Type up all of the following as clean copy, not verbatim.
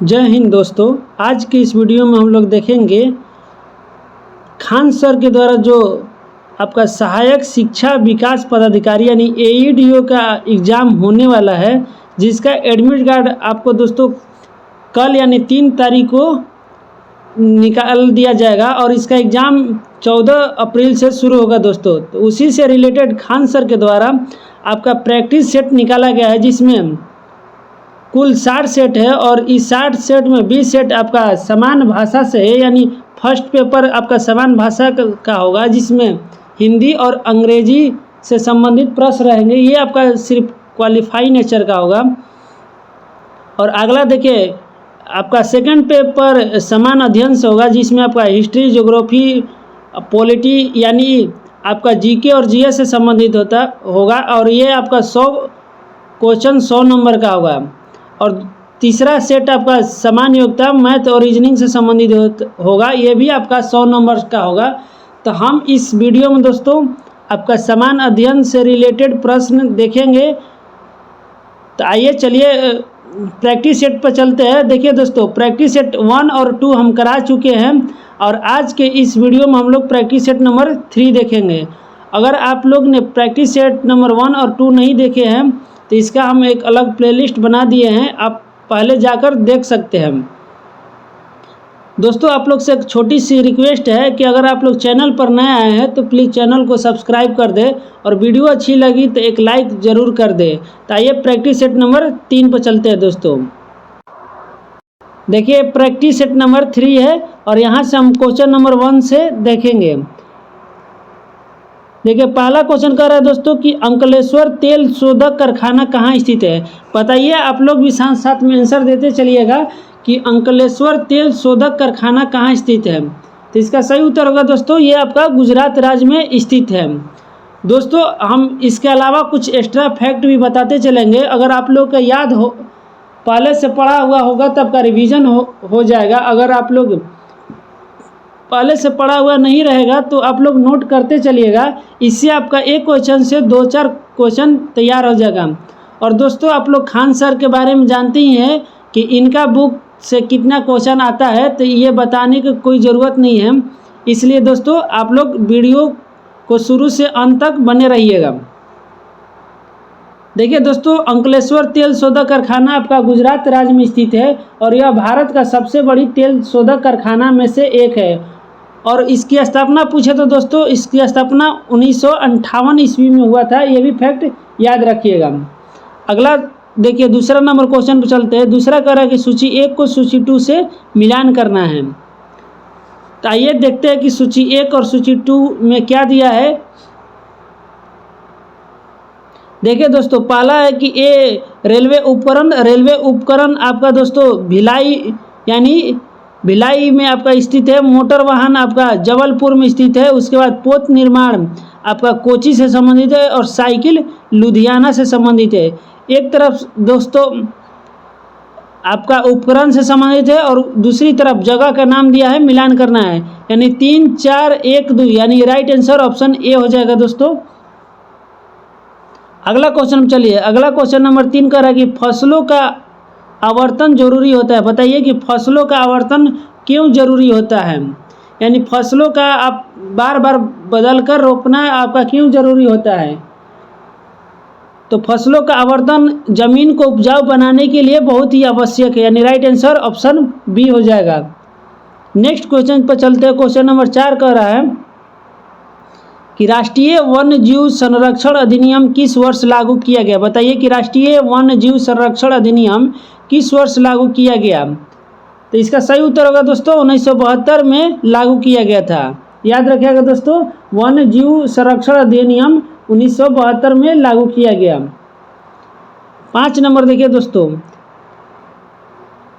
जय हिंद दोस्तों। आज के इस वीडियो में हम लोग देखेंगे खान सर के द्वारा जो आपका सहायक शिक्षा विकास पदाधिकारी यानी AEDO का एग्ज़ाम होने वाला है, जिसका एडमिट कार्ड आपको दोस्तों कल यानी 3 तारीख को निकाल दिया जाएगा और इसका एग्ज़ाम 14 अप्रैल से शुरू होगा दोस्तों। तो उसी से रिलेटेड खान सर के द्वारा आपका प्रैक्टिस सेट निकाला गया है, जिसमें कुल 60 सेट है और इस 60 सेट में 20 सेट आपका समान भाषा से है, यानी फर्स्ट पेपर आपका समान भाषा का होगा, जिसमें हिंदी और अंग्रेजी से संबंधित प्रश्न रहेंगे। ये आपका सिर्फ क्वालिफाई नेचर का होगा। और अगला देखिए आपका सेकंड पेपर समान अध्ययन से होगा, जिसमें आपका हिस्ट्री, ज्योग्राफी, पॉलिटी यानी आपका जीके और जीएस से संबंधित होगा और ये आपका 100 क्वेश्चन 100 नंबर का होगा। और तीसरा सेट आपका समान योग्यता मैथ और रीजनिंग से संबंधित होगा, ये भी आपका 100 नंबर का होगा। तो हम इस वीडियो में दोस्तों आपका समान अध्ययन से रिलेटेड प्रश्न देखेंगे। तो आइए चलिए प्रैक्टिस सेट पर चलते हैं। देखिए दोस्तों, प्रैक्टिस सेट 1 और 2 हम करा चुके हैं और आज के इस वीडियो में हम लोग प्रैक्टिस सेट नंबर 3 देखेंगे। अगर आप लोग ने प्रैक्टिस सेट नंबर 1 और 2 नहीं देखे हैं तो इसका हम एक अलग प्लेलिस्ट बना दिए हैं, आप पहले जाकर देख सकते हैं। दोस्तों आप लोग से एक छोटी सी रिक्वेस्ट है कि अगर आप लोग चैनल पर नए आए हैं तो प्लीज़ चैनल को सब्सक्राइब कर दें और वीडियो अच्छी लगी तो एक लाइक ज़रूर कर दें। तो आइए प्रैक्टिस सेट नंबर 3 पर चलते हैं दोस्तों। देखिए प्रैक्टिस सेट नंबर 3 है और यहाँ से हम क्वेश्चन नंबर 1 से देखेंगे। देखिए पहला क्वेश्चन कर रहा है दोस्तों कि अंकलेश्वर तेल शोधक कारखाना कहाँ स्थित है। बताइए, आप लोग भी साथ साथ में आंसर देते चलिएगा कि अंकलेश्वर तेल शोधक कारखाना कहाँ स्थित है। तो इसका सही उत्तर होगा दोस्तों, ये आपका गुजरात राज्य में स्थित है। दोस्तों हम इसके अलावा कुछ एक्स्ट्रा फैक्ट भी बताते चलेंगे। अगर आप लोग का याद हो, पहले से पढ़ा हुआ होगा तब का रिवीजन हो जाएगा। अगर आप लोग पहले से पढ़ा हुआ नहीं रहेगा तो आप लोग नोट करते चलिएगा, इससे आपका एक क्वेश्चन से 2-4 क्वेश्चन तैयार हो जाएगा। और दोस्तों आप लोग खान सर के बारे में जानते ही हैं कि इनका बुक से कितना क्वेश्चन आता है, तो ये बताने की कोई ज़रूरत नहीं है। इसलिए दोस्तों आप लोग वीडियो को शुरू से अंत तक बने रहिएगा। देखिए दोस्तों, अंकलेश्वर तेल शोधक कारखाना आपका गुजरात राज्य में स्थित है और यह भारत का सबसे बड़ी तेल शोधक कारखाना में से एक है। और इसकी स्थापना पूछे तो दोस्तों इसकी स्थापना 1958 ईस्वी में हुआ था, ये भी फैक्ट याद रखिएगा। अगला देखिए दूसरा नंबर क्वेश्चन पर चलते हैं। दूसरा कह रहा है कि सूची 1 को सूची 2 से मिलान करना है। तो आइए देखते हैं कि सूची 1 और सूची 2 में क्या दिया है। देखिए दोस्तों, पहला है कि ए रेलवे उपकरण आपका दोस्तों भिलाई यानी भिलाई में आपका स्थित है। मोटर वाहन आपका जबलपुर में स्थित है। उसके बाद पोत निर्माण आपका कोची से संबंधित है और साइकिल लुधियाना से संबंधित है। एक तरफ दोस्तों आपका उपकरण से संबंधित है और दूसरी तरफ जगह का नाम दिया है, मिलान करना है, यानी 3, 4, 1, 2 यानी राइट आंसर ऑप्शन ए हो जाएगा दोस्तों। अगला क्वेश्चन चलिए। अगला क्वेश्चन नंबर 3 कर रहा है कि फसलों का आवर्तन जरूरी होता है। बताइए कि फसलों का आवर्तन क्यों जरूरी होता है, यानी फसलों का आप बार बार बदल कर रोपना आपका क्यों जरूरी होता है। तो फसलों का आवर्तन जमीन को उपजाऊ बनाने के लिए बहुत ही आवश्यक है, यानी राइट आंसर ऑप्शन बी हो जाएगा। नेक्स्ट क्वेश्चन पर चलते हैं। क्वेश्चन नंबर 4 कह रहा है कि राष्ट्रीय वन्य जीव संरक्षण अधिनियम किस वर्ष लागू किया गया। बताइए कि राष्ट्रीय वन्य जीव संरक्षण अधिनियम किस वर्ष लागू किया गया। तो इसका सही उत्तर होगा दोस्तों 1972 में लागू किया गया था। याद रखिएगा दोस्तों, वन्य जीव संरक्षण अधिनियम 1972 में लागू किया गया। 5 नंबर देखिए दोस्तों,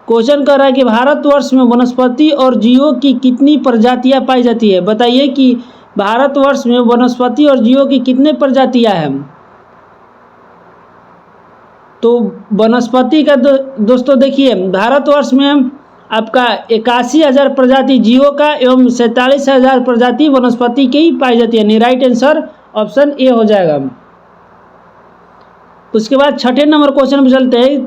क्वेश्चन कर रहा है कि भारतवर्ष में वनस्पति और जीवों की कितनी प्रजातियां पाई जाती है। बताइए कि भारतवर्ष में वनस्पति और जीवों की कितने प्रजातियां हैं। तो वनस्पति का दोस्तों देखिए भारतवर्ष में आपका 81,000 प्रजाति जीवों का एवं 47,000 प्रजाति वनस्पति की ही पाई जाती है, यानी राइट आंसर ऑप्शन ए हो जाएगा। उसके बाद छठे नंबर क्वेश्चन पर चलते हैं।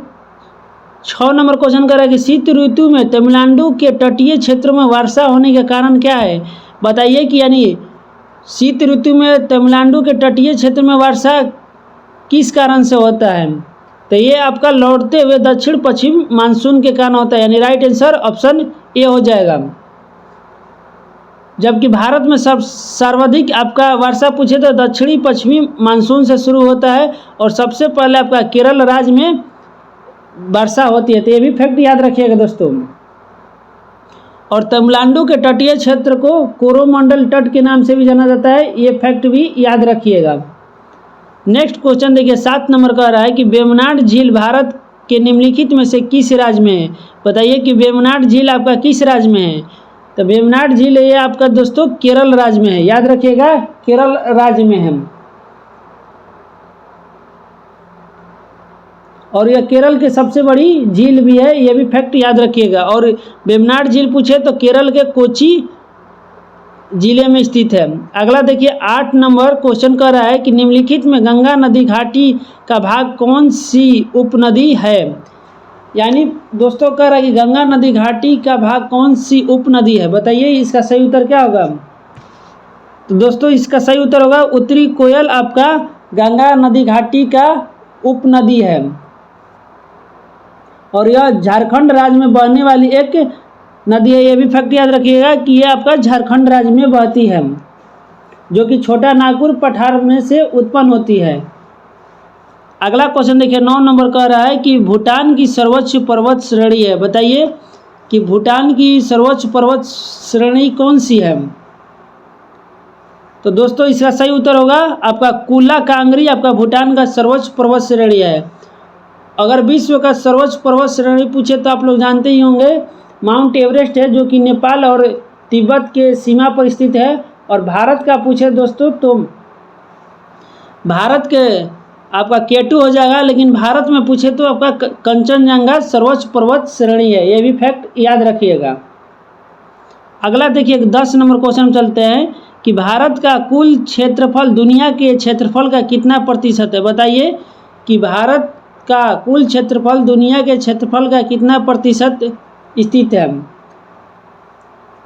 6 नंबर क्वेश्चन कर रहा है कि शीत ऋतु में तमिलनाडु के तटीय क्षेत्रों में वर्षा होने के कारण क्या है। बताइए कि यानी शीत ऋतु में तमिलनाडु के तटीय क्षेत्र में वर्षा किस कारण से होता है। तो ये आपका लौटते हुए दक्षिण पश्चिम मानसून के कारण होता है, यानी राइट आंसर ऑप्शन ए हो जाएगा। जबकि भारत में सब सर्वाधिक आपका वर्षा पूछे तो दक्षिणी पश्चिमी मानसून से शुरू होता है और सबसे पहले आपका केरल राज्य में वर्षा होती है। तो ये भी फैक्ट याद रखिएगा दोस्तों। और तमिलनाडु के तटीय क्षेत्र को कोरोमंडल तट के नाम से भी जाना जाता है, ये फैक्ट भी याद रखिएगा। नेक्स्ट क्वेश्चन देखिए 7 नंबर का रहा है कि वेम्बनाड झील भारत के निम्नलिखित में से किस राज्य में है। बताइए कि वेम्बनाड झील आपका किस राज्य में है। तो वेम्बनाड झील ये आपका दोस्तों केरल राज्य में है, याद रखिएगा केरल राज्य में है। और यह केरल की सबसे बड़ी झील भी है, यह भी फैक्ट याद रखिएगा। और वेम्बनाड झील पूछे तो केरल के कोची जिले में स्थित है। अगला देखिए 8 नंबर क्वेश्चन कर रहा है कि निम्नलिखित में गंगा नदी घाटी का भाग कौन सी उपनदी है। यानी दोस्तों कह रहा है कि गंगा नदी घाटी का भाग कौन सी उपनदी है। बताइए इसका सही उत्तर क्या होगा। तो दोस्तों इसका सही उत्तर होगा उत्तरी कोयल आपका गंगा नदी घाटी का उपनदी है और यह झारखंड राज्य में बहने वाली एक नदी है। यह भी फैक्ट याद रखिएगा कि यह आपका झारखंड राज्य में बहती है, जो कि छोटा नागपुर पठार में से उत्पन्न होती है। अगला क्वेश्चन देखिए 9 नंबर कह रहा है कि भूटान की सर्वोच्च पर्वत श्रेणी है। बताइए कि भूटान की सर्वोच्च पर्वत श्रेणी कौन सी है। तो दोस्तों इसका सही उत्तर होगा आपका कुला कांगरी आपका भूटान का सर्वोच्च पर्वत श्रेणी है। अगर विश्व का सर्वोच्च पर्वत श्रेणी पूछे तो आप लोग जानते ही होंगे माउंट एवरेस्ट है, जो कि नेपाल और तिब्बत के सीमा पर स्थित है। और भारत का पूछे दोस्तों तो भारत के आपका K2 हो जाएगा, लेकिन भारत में पूछे तो आपका कंचनजंगा सर्वोच्च पर्वत श्रेणी है, ये भी फैक्ट याद रखिएगा। अगला देखिए 10 नंबर क्वेश्चन चलते हैं कि भारत का कुल क्षेत्रफल दुनिया के क्षेत्रफल का कितना प्रतिशत है। बताइए कि भारत का कुल क्षेत्रफल दुनिया के क्षेत्रफल का कितना प्रतिशत स्थित है।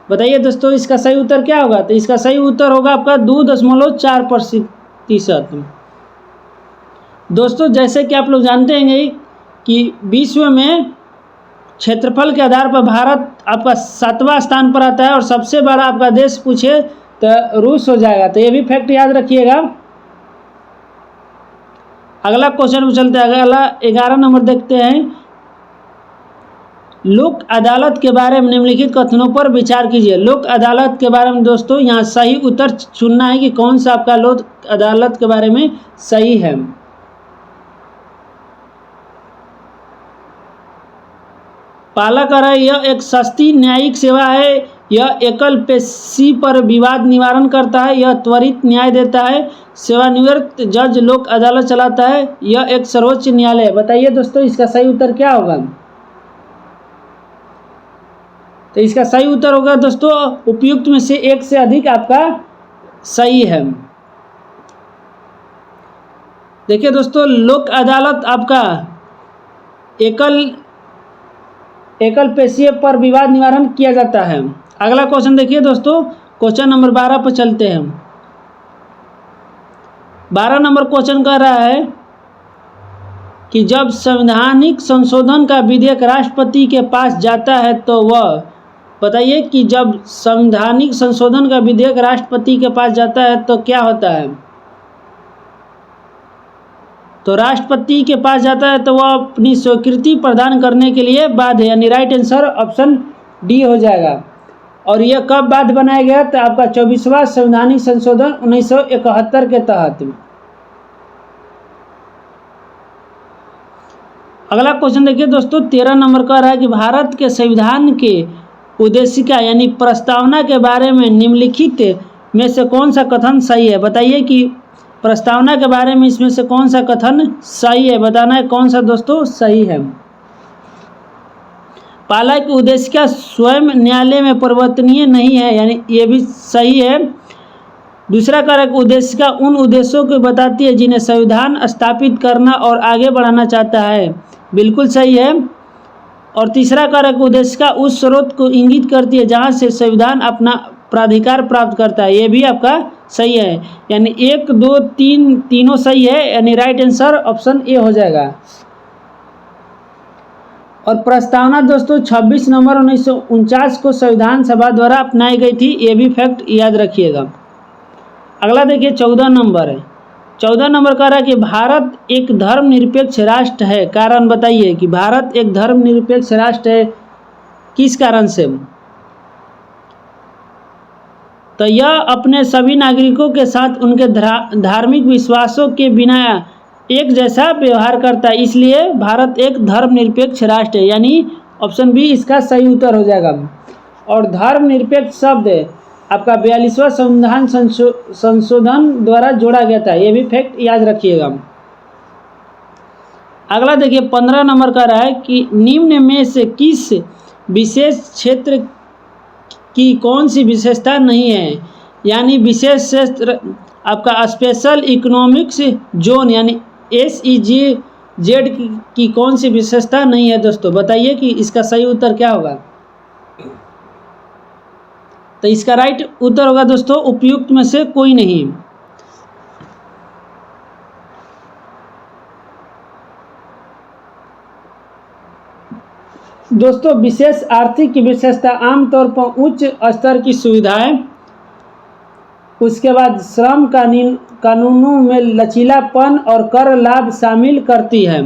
बताइए दोस्तों इसका सही उत्तर क्या होगा। तो इसका सही उत्तर होगा आपका 2.4%। दोस्तों जैसे कि आप लोग जानते हैं कि विश्व में क्षेत्रफल के आधार पर भारत आपका 7वां स्थान पर आता है और सबसे बड़ा आपका देश पूछे तो रूस हो जाएगा। तो ये भी फैक्ट याद रखिएगा। अगला क्वेश्चन में चलते हैं। अगला 11 नंबर देखते हैं। लोक अदालत के बारे में निम्नलिखित कथनों पर विचार कीजिए। लोक अदालत के बारे में दोस्तों यहाँ सही उत्तर चुनना है कि कौन सा आपका लोक अदालत के बारे में सही है। पहला कह रहा है यह एक सस्ती न्यायिक सेवा है, यह एकल पेशी पर विवाद निवारण करता है, यह त्वरित न्याय देता है, सेवानिवृत्त जज लोक अदालत चलाता है, यह एक सर्वोच्च न्यायालय है। बताइए दोस्तों इसका सही उत्तर क्या होगा। तो इसका सही उत्तर होगा दोस्तों उपयुक्त में से एक से अधिक आपका सही है। देखिए दोस्तों लोक अदालत आपका एकल पेशी पर विवाद निवारण किया जाता है। अगला क्वेश्चन देखिए दोस्तों क्वेश्चन नंबर 12 पर चलते हैं। 12 नंबर क्वेश्चन कह रहा है कि जब संवैधानिक संशोधन का विधेयक राष्ट्रपति के पास जाता है तो वह, बताइए कि जब संवैधानिक संशोधन का विधेयक राष्ट्रपति के पास जाता है तो क्या होता है। तो राष्ट्रपति के पास जाता है तो वह अपनी स्वीकृति प्रदान करने के लिए बाध्य है, यानी राइट आंसर ऑप्शन डी हो जाएगा। और यह कब बाध्य बनाया गया तो आपका 24वां संवैधानिक संशोधन 1971 के तहत। अगला क्वेश्चन देखिए दोस्तों 13 नंबर का रहा है कि भारत के संविधान के उद्देशिका यानी प्रस्तावना के बारे में निम्नलिखित में से कौन सा कथन सही है। बताइए कि प्रस्तावना के बारे में इसमें से कौन सा कथन सही है, बताना है कौन सा दोस्तों सही है। पहला की उद्देशिका स्वयं न्यायालय में परिवर्तनीय नहीं है, यानी ये भी सही है। दूसरा कारक उद्देशिका उन उद्देश्यों को बताती है जिन्हें संविधान स्थापित करना और आगे बढ़ाना चाहता है, बिल्कुल सही है। और तीसरा कारक उद्देशिका उस स्रोत को इंगित करती है जहाँ से संविधान अपना प्राधिकार प्राप्त करता है, ये भी आपका सही है। यानी 1, 2, 3 तीनों सही है, यानी राइट आंसर ऑप्शन ए हो जाएगा। और प्रस्तावना दोस्तों 26 नवंबर 1949 को संविधान सभा द्वारा अपनाई गई थी, ये भी फैक्ट याद रखिएगा। अगला देखिए 14 नंबर है। 14 नंबर कह रहा है कि भारत एक धर्मनिरपेक्ष राष्ट्र है, कारण बताइए कि भारत एक धर्मनिरपेक्ष राष्ट्र है किस कारण से। तो यह अपने सभी नागरिकों के साथ उनके धार्मिक विश्वासों के बिना एक जैसा व्यवहार करता है, इसलिए भारत एक धर्मनिरपेक्ष राष्ट्र है, यानी ऑप्शन बी इसका सही उत्तर हो जाएगा। और धर्मनिरपेक्ष शब्द आपका 42वां संविधान संशोधन द्वारा जोड़ा गया था, ये भी फैक्ट याद रखिएगा। अगला देखिए 15 नंबर का रहा है कि निम्न में से किस विशेष क्षेत्र की कौन सी विशेषता नहीं है, यानी विशेष क्षेत्र आपका स्पेशल इकोनॉमिक्स जोन यानी SEZ की कौन सी विशेषता नहीं है दोस्तों, बताइए कि इसका सही उत्तर क्या होगा। तो इसका राइट उत्तर होगा दोस्तों उपयुक्त में से कोई नहीं। दोस्तों विशेष आर्थिक की विशेषता आमतौर पर उच्च स्तर की सुविधाएं, उसके बाद श्रम कानूनों में लचीलापन और कर लाभ शामिल करती है।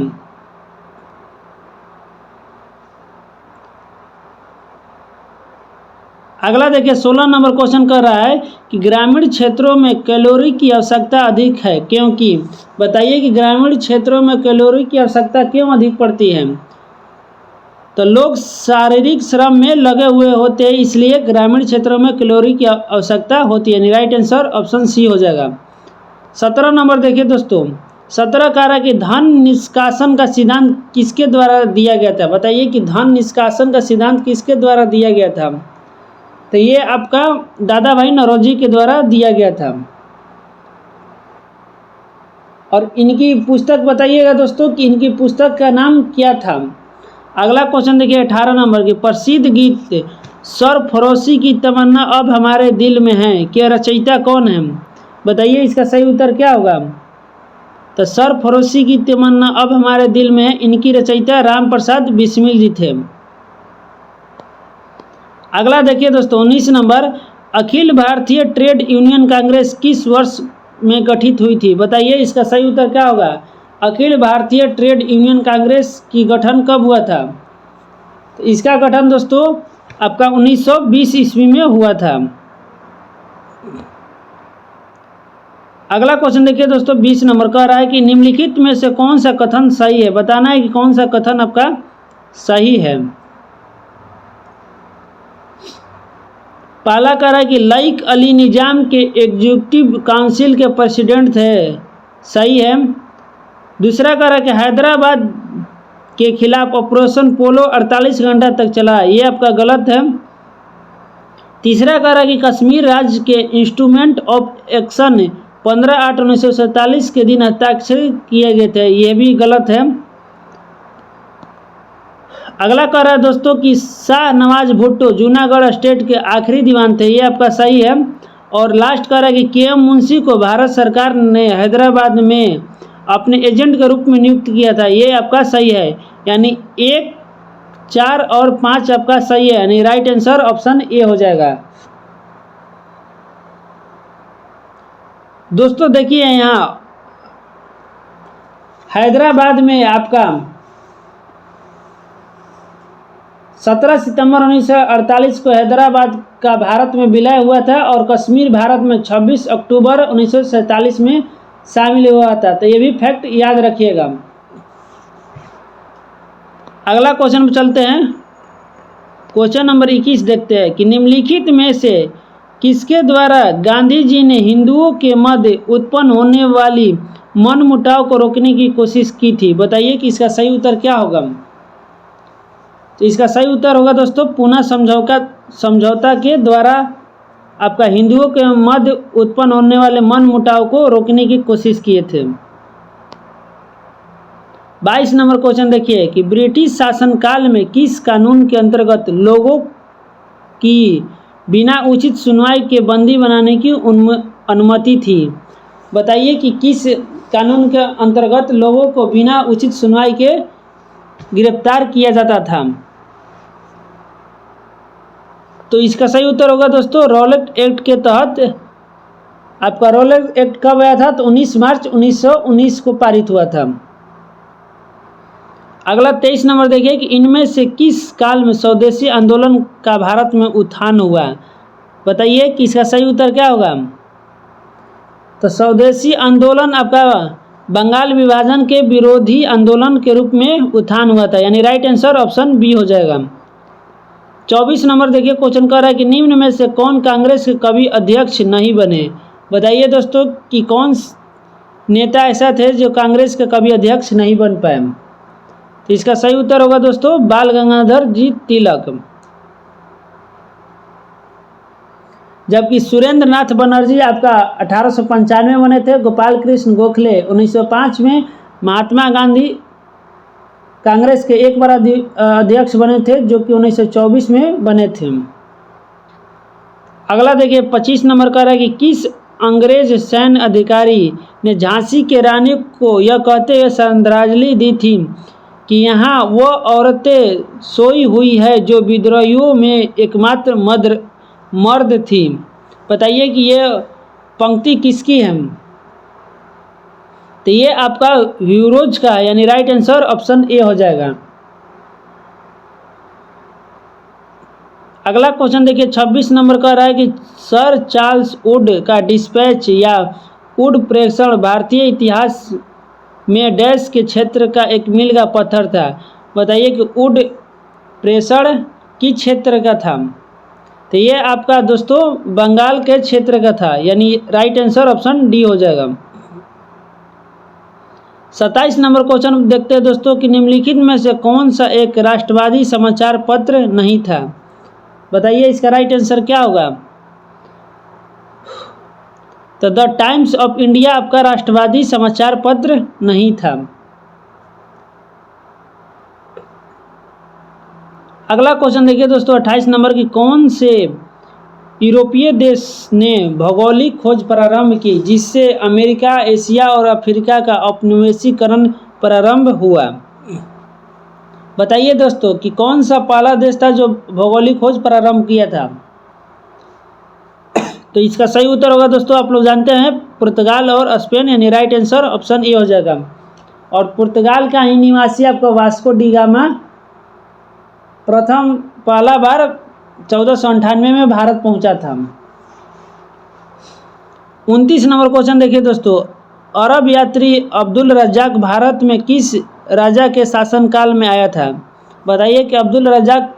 अगला देखिए 16 नंबर क्वेश्चन कर रहा है कि ग्रामीण क्षेत्रों में कैलोरी की आवश्यकता अधिक है क्योंकि, बताइए कि ग्रामीण क्षेत्रों में कैलोरी की आवश्यकता क्यों अधिक पड़ती है। तो लोग शारीरिक श्रम में लगे हुए होते हैं, इसलिए ग्रामीण क्षेत्रों में कैलोरी की आवश्यकता होती है, राइट आंसर ऑप्शन सी हो जाएगा। 17 नंबर देखिए दोस्तों, 17 कह रहा है कि धन निष्कासन का सिद्धांत किसके द्वारा दिया गया था, बताइए कि धन निष्कासन का सिद्धांत किसके द्वारा दिया गया था। तो ये आपका दादा भाई नौरोजी के द्वारा दिया गया था। और इनकी पुस्तक बताइएगा दोस्तों कि इनकी पुस्तक का नाम क्या था। अगला क्वेश्चन देखिए 18 नंबर की, प्रसिद्ध गीत सरफरोशी की तमन्ना अब हमारे दिल में है के रचयिता कौन है, बताइए इसका सही उत्तर क्या होगा। तो सरफरोशी की तमन्ना अब हमारे दिल में है, इनकी रचयिता राम प्रसाद बिस्मिल जी थे। अगला देखिए दोस्तों 19 number, Akhil Bharatiya trade union Congress किस वर्ष में गठित हुई थी, बताइए इसका सही उत्तर क्या होगा। अखिल भारतीय ट्रेड यूनियन कांग्रेस की गठन कब हुआ था। तो इसका गठन दोस्तों आपका 1920 ईस्वी में हुआ था। अगला क्वेश्चन देखिए दोस्तों 20 नंबर कह रहा है कि निम्नलिखित में से कौन सा कथन सही है, बताना है कि कौन सा कथन आपका सही है। पहला कह रहा है कि लाइक अली निजाम के एग्जीक्यूटिव काउंसिल के प्रेसिडेंट थे, सही है। दूसरा कह रहा है कि हैदराबाद के खिलाफ ऑपरेशन पोलो 48 घंटा तक चला, ये आपका गलत है। तीसरा कह रहा है कि कश्मीर राज्य के इंस्ट्रूमेंट ऑफ एक्शन 15/8/1947 के दिन हस्ताक्षर किए गए थे, ये भी गलत है। अगला कह रहा है दोस्तों कि शाह नवाज भुट्टो जूनागढ़ स्टेट के आखिरी दीवान थे, ये आपका सही है। और लास्ट कह रहा है कि KM मुंशी को भारत सरकार ने हैदराबाद में अपने एजेंट के रूप में नियुक्त किया था, ये आपका सही है। यानी 1, 4 और 5 आपका सही है, यानी राइट आंसर ऑप्शन ए हो जाएगा। दोस्तों देखिए यहाँ हैदराबाद में आपका 17 सितंबर 1948 को हैदराबाद का भारत में विलय हुआ था और कश्मीर भारत में 26 अक्टूबर 1947 में शामिल हुआ था, तो ये भी फैक्ट याद रखिएगा। अगला क्वेश्चन पर चलते हैं, क्वेश्चन नंबर 21 देखते हैं कि निम्नलिखित में से किसके द्वारा गांधी जी ने हिंदुओं के मध्य उत्पन्न होने वाली मनमुटाव को रोकने की कोशिश की थी, बताइए कि इसका सही उत्तर क्या होगा। तो इसका सही उत्तर होगा दोस्तों पुनः समझौता के द्वारा आपका हिंदुओं के मध्य उत्पन्न होने वाले मनमुटाव को रोकने की कोशिश किए थे। 22 नंबर क्वेश्चन देखिए कि ब्रिटिश शासनकाल में किस कानून के अंतर्गत लोगों की बिना उचित सुनवाई के बंदी बनाने की अनुमति थी। बताइए कि किस कानून के अंतर्गत लोगों को बिना उचित सुनवाई के गिरफ्तार किया जाता था। तो इसका सही उत्तर होगा दोस्तों रॉलेट एक्ट के तहत। आपका रॉलेट एक्ट कब आया था? तो 19 मार्च 1919 को पारित हुआ था। अगला 23 नंबर देखिए कि इनमें से किस काल में स्वदेशी आंदोलन का भारत में उत्थान हुआ। बताइए कि इसका सही उत्तर क्या होगा? तो स्वदेशी आंदोलन आपका बंगाल विभाजन के विरोधी आंदोलन के रूप में उत्थान हुआ था, यानी राइट आंसर ऑप्शन बी हो जाएगा। 24 नंबर देखिए क्वेश्चन कर रहा है कि निम्न में से कौन कांग्रेस के कभी अध्यक्ष नहीं बने। बताइए दोस्तों कि कौन नेता ऐसा थे जो कांग्रेस के कभी अध्यक्ष नहीं बन पाए। तो इसका सही उत्तर होगा दोस्तों बाल गंगाधर जी तिलक। जबकि सुरेंद्र नाथ बनर्जी आपका 1895 में बने थे। गोपाल कृष्ण गोखले 1905 में। महात्मा गांधी कांग्रेस के एक बार अध्यक्ष बने थे जो कि 1924 में बने थे। अगला देखिए 25 नंबर का है कि किस अंग्रेज सैन्य अधिकारी ने झांसी के रानी को यह कहते हुए श्रद्धांजलि दी थी कि यहाँ वो औरतें सोई हुई है जो विद्रोहियों में एकमात्र मर्द थी। बताइए कि ये पंक्ति किसकी है। तो ये आपका ह्यूरोज का है, यानी राइट आंसर ऑप्शन ए हो जाएगा। अगला क्वेश्चन देखिए 26 नंबर का रहा है कि सर चार्ल्स वुड का डिस्पैच या वुड प्रेषण भारतीय इतिहास में डैश के क्षेत्र का एक मील का पत्थर था। बताइए कि वुड प्रेषण किस क्षेत्र का था। तो ये आपका दोस्तों बंगाल के क्षेत्र का था, यानी राइट आंसर ऑप्शन डी हो जाएगा। 27 नंबर क्वेश्चन देखते हैं दोस्तों कि निम्नलिखित में से कौन सा एक राष्ट्रवादी समाचार पत्र नहीं था। बताइए इसका राइट आंसर क्या होगा। तो द टाइम्स ऑफ इंडिया आपका राष्ट्रवादी समाचार पत्र नहीं था। अगला क्वेश्चन देखिए दोस्तों 28 नंबर की कौन से यूरोपीय देश ने भौगोलिक खोज प्रारंभ की जिससे अमेरिका, एशिया और अफ्रीका का औपनिवेशीकरण प्रारंभ हुआ। बताइए दोस्तों कि कौन सा पहला देश था जो भौगोलिक खोज प्रारंभ किया था। तो इसका सही उत्तर होगा दोस्तों आप लोग जानते हैं पुर्तगाल और स्पेन, यानी राइट आंसर ऑप्शन ए हो जाएगा। और पुर्तगाल का ही निवासी आपका वास्को डी गामा पहला बार 1498 में भारत पहुंचा था। 29 नंबर क्वेश्चन देखिए दोस्तों अरब यात्री अब्दुल रज्जाक भारत में किस राजा के शासनकाल में आया था। बताइए कि अब्दुल रज्जाक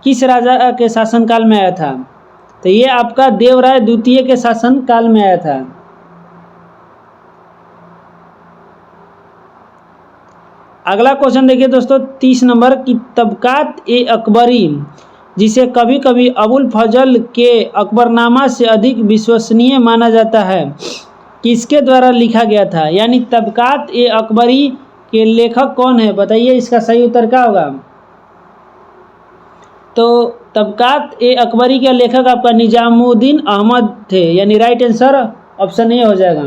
किस राजा के शासनकाल में आया था। तो ये आपका देवराय द्वितीय के शासनकाल में आया था। अगला क्वेश्चन देखिए दोस्तों 30 नंबर की तबकात ए अकबरी जिसे कभी कभी अबुल फजल के अकबरनामा से अधिक विश्वसनीय माना जाता है किसके द्वारा लिखा गया था। यानी तबकात ए अकबरी के लेखक कौन है। बताइए इसका सही उत्तर क्या होगा। तो तबकात ए अकबरी के लेखक आपका निजामुद्दीन अहमद थे, यानी राइट आंसर ऑप्शन ए हो जाएगा।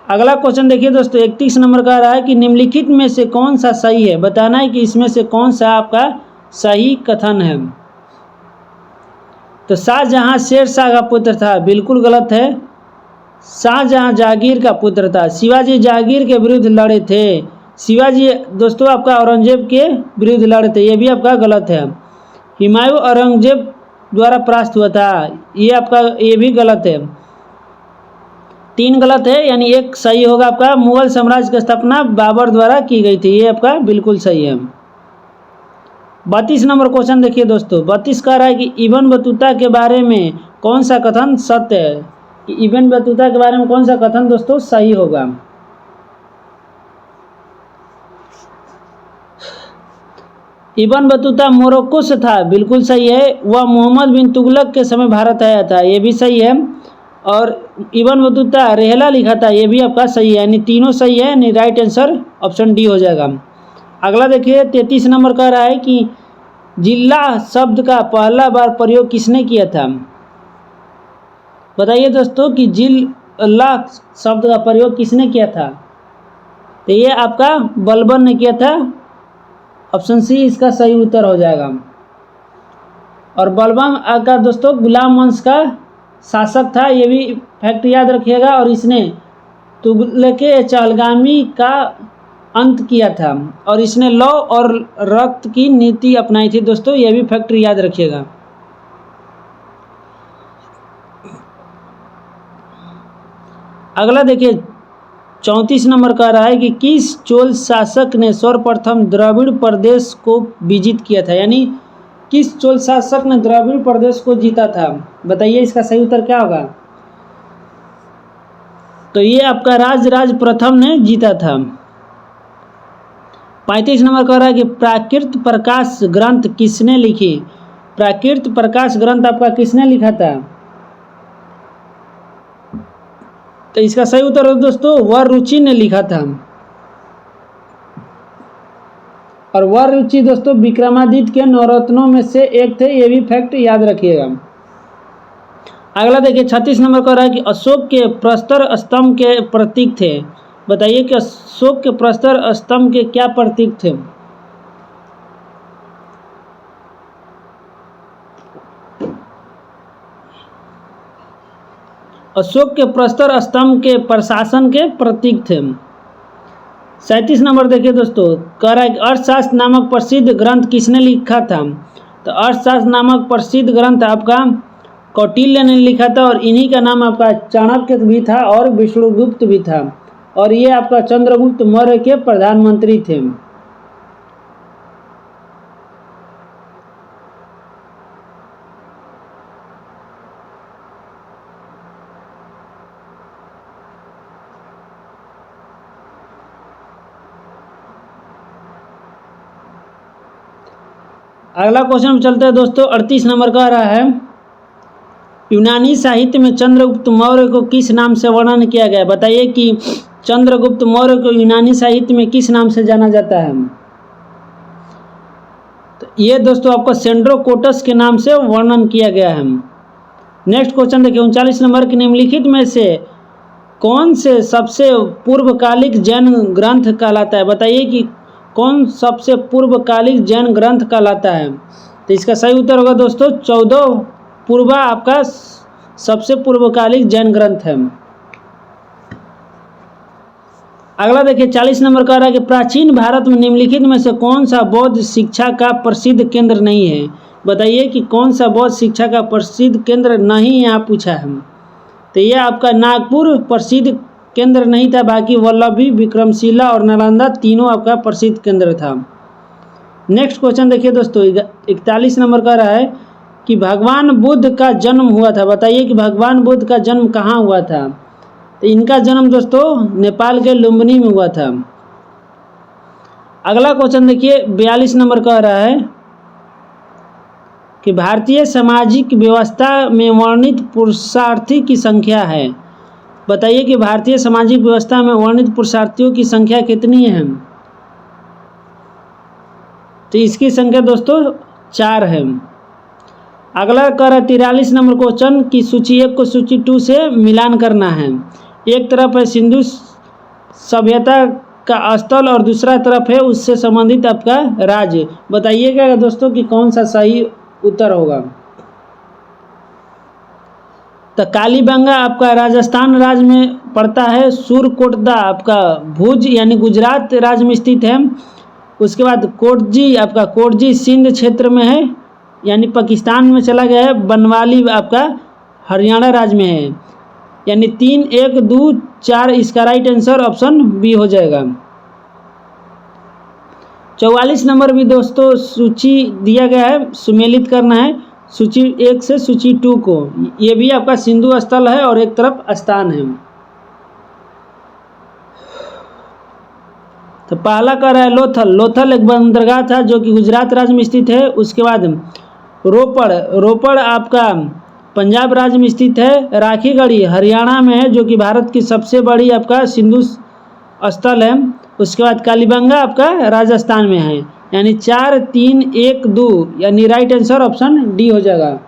अगला क्वेश्चन देखिए दोस्तों 31 नंबर का रहा है कि निम्नलिखित में से कौन सा सही है। बताना है कि इसमें से कौन सा आपका सही कथन है। तो शाहजहां शेरशाह का पुत्र था, बिल्कुल गलत है। शाहजहां जहांगीर का पुत्र था। शिवाजी जहांगीर के विरुद्ध लड़े थे। शिवाजी दोस्तों आपका औरंगजेब के विरुद्ध लड़े थे, ये भी आपका गलत है। हुमायूं औरंगजेब द्वारा परास्त हुआ था, ये आपका ये भी गलत है। 3 गलत है, यानी एक सही होगा आपका। मुगल साम्राज्य की स्थापना बाबर द्वारा की गई थी, ये आपका बिल्कुल सही है। 32 नंबर क्वेश्चन देखिए दोस्तों 32 कह रहा है कि इब्न बतूता के बारे में कौन सा कथन सत्य है। कि इब्न बतूता के बारे में कौन सा कथन दोस्तों सही होगा। इब्न बतूता मोरक्को से था, बिल्कुल सही है। वह मोहम्मद बिन तुगलक के समय भारत आया था, ये भी सही है। और इवन बतूता रेहला लिखा था, ये भी आपका सही है, यानी तीनों सही है, यानी राइट आंसर ऑप्शन डी हो जाएगा। अगला देखिए 33 नंबर कह रहा है कि जिला शब्द का पहला बार प्रयोग किसने किया था। बताइए दोस्तों कि जिला शब्द का प्रयोग किसने किया था। तो ये आपका बलबन ने किया था, ऑप्शन सी इसका सही उत्तर हो जाएगा। और बलबन का दोस्तों गुलाम वंश का शासक था, ये भी फैक्ट याद रखिएगा। और इसने तुगलक चहलगामी का अंत किया था और इसने लौ और रक्त की नीति अपनाई थी दोस्तों, ये भी फैक्ट याद रखिएगा। अगला देखिए 34 नंबर कह रहा है कि किस चोल शासक ने सर्वप्रथम द्रविड़ प्रदेश को विजित किया था, यानी किस चोल शासक ने द्रविड़ प्रदेश को जीता था। बताइए इसका सही उत्तर क्या होगा। तो ये आपका राजराज प्रथम ने जीता था। 35 नंबर कह रहा है कि प्राकृत प्रकाश ग्रंथ किसने लिखी। प्राकृत प्रकाश ग्रंथ आपका किसने लिखा था। तो इसका सही उत्तर है दोस्तों वररुचि ने लिखा था। और वररुचि दोस्तों विक्रमादित्य के नवरत्नों में से एक थे, ये भी फैक्ट याद रखिएगा। अगला देखिए 36 नंबर कह रहा है कि अशोक के प्रस्तर स्तंभ के प्रतीक थे। बताइए कि अशोक के प्रस्तर स्तंभ के क्या प्रतीक थे। अशोक के प्रस्तर स्तंभ के प्रशासन के प्रतीक थे। 37 नंबर देखिए दोस्तों कह रहा है कि अर्थशास्त्र नामक प्रसिद्ध ग्रंथ किसने लिखा था। तो अर्थशास्त्र नामक प्रसिद्ध ग्रंथ आपका कौटिल्य ने लिखा था और इन्हीं का नाम आपका चाणक्य भी था और विष्णुगुप्त भी था और ये आपका चंद्रगुप्त मौर्य के प्रधानमंत्री थे। अगला क्वेश्चन में चलते हैं दोस्तों 38 नंबर का रहा है यूनानी साहित्य में चंद्रगुप्त मौर्य को किस नाम से वर्णन किया गया। बताइए कि चंद्रगुप्त मौर्य को यूनानी साहित्य में किस नाम से जाना जाता है। तो ये दोस्तों आपको सेंड्रोकोटस के नाम से वर्णन किया गया है। नेक्स्ट क्वेश्चन देखिए 39 नंबर के निम्नलिखित में से कौन से सबसे पूर्वकालिक जैन ग्रंथ कहलाता है। बताइए कि कौन सबसे पूर्वकालिक जैन ग्रंथ कहलाता है। तो इसका सही उत्तर होगा दोस्तों 14 पूर्वा आपका सबसे पूर्वकालिक जैन ग्रंथ है। अगला देखिए 40 नंबर कह रहा है कि प्राचीन भारत में निम्नलिखित में से कौन सा बौद्ध शिक्षा का प्रसिद्ध केंद्र नहीं है। बताइए कि कौन सा बौद्ध शिक्षा का प्रसिद्ध केंद्र नहीं यहाँ पूछा है। तो ये आपका नागपुर प्रसिद्ध केंद्र नहीं था, बाकी वल्लभी, विक्रमशिला और नालंदा तीनों आपका प्रसिद्ध केंद्र था। नेक्स्ट क्वेश्चन देखिए दोस्तों 41 नंबर का रहा है कि भगवान बुद्ध का जन्म हुआ था। बताइए कि भगवान बुद्ध का जन्म कहाँ हुआ था। तो इनका जन्म दोस्तों नेपाल के लुम्बिनी में हुआ था। अगला क्वेश्चन देखिए 42 नंबर का रहा है कि भारतीय सामाजिक व्यवस्था में वर्णित पुरुषार्थी की संख्या है। बताइए कि भारतीय सामाजिक व्यवस्था में वर्णित पुरुषार्थियों की संख्या कितनी है। तो इसकी संख्या दोस्तों 4 है। अगला कर है 43 नंबर क्वेश्चन की सूची 1 को सूची 2 से मिलान करना है। एक तरफ है सिंधु सभ्यता का स्थल और दूसरा तरफ है उससे संबंधित आपका राज्य। बताइएगा दोस्तों कि कौन सा सही उत्तर होगा। तो कालीबंगा आपका राजस्थान राज्य में पड़ता है। सूरकोटदा आपका भुज यानी गुजरात राज्य में स्थित है। उसके बाद कोटजी आपका कोटजी सिंध क्षेत्र में है यानी पाकिस्तान में चला गया है। बनवाली आपका हरियाणा राज्य में है। यानी 3, 1, 2, 4 इसका राइट आंसर ऑप्शन बी हो जाएगा। 44 नंबर भी दोस्तों सूची दिया गया है, सुमेलित करना है सूची 1 से सूची 2 को। ये भी आपका सिंधु स्थल है और एक तरफ स्थान है। तो पहला कर रहा है लोथल। लोथल एक बंदरगाह था जो कि गुजरात राज्य में स्थित है। उसके बाद रोपड़। रोपड़ आपका पंजाब राज्य में स्थित है। राखीगढ़ी हरियाणा में है, जो कि भारत की सबसे बड़ी आपका सिंधु स्थल है। उसके बाद कालीबंगा आपका राजस्थान में है। यानी 4, 3, 1, 2 यानी राइट आंसर ऑप्शन डी हो जाएगा।